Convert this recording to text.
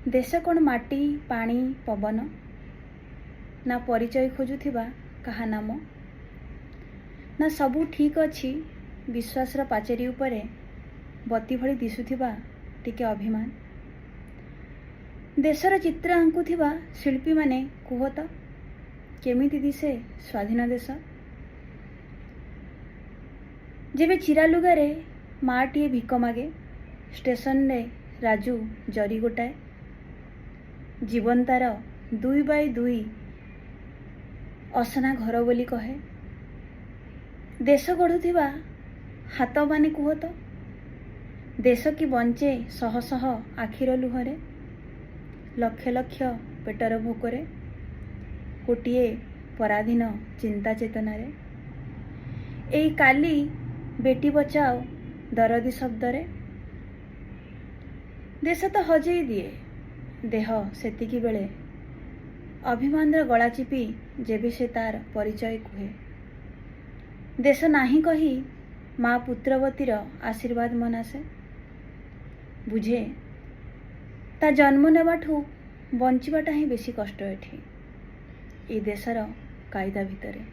देश कौन माटी पानी पवन ना परिचय खोजुथिबा कहा नाम ना सबू ठीक अच्छी विश्वास पाचेरी उपरे बत्ती भली दिशुथिबा टिके अभिमान देशर चित्र आंकुथिबा शिल्पी माने कुहत केमिति दिसे स्वाधीन देश जेबे चिरा लुगारे माटीए भिक मागे स्टेशन रे राजू जरी गोटाए जीवन तार 2x2 असना घर बोली कहे देश गढ़ुथिबा हाथ माने कुहत देश की बंचे शह शह आखिर लुहरे लक्ष लक्ष पेटर भोकरे गोटे पराधीन चिंता चेतनारे एई काली बेटी बचाओ दरदी शब्दरे देश तो हजेई दिए देह सेतिकी बेले अभिमान गला चिपी जेबे से तार परिचय कुहे देश नाही कही माँ पुत्रवतीर आशीर्वाद मनासे बुझे ता जन्म नेबाठू बंचिबाटा ही बेसी कष्ट एठी ए देशर कायदा भितरे।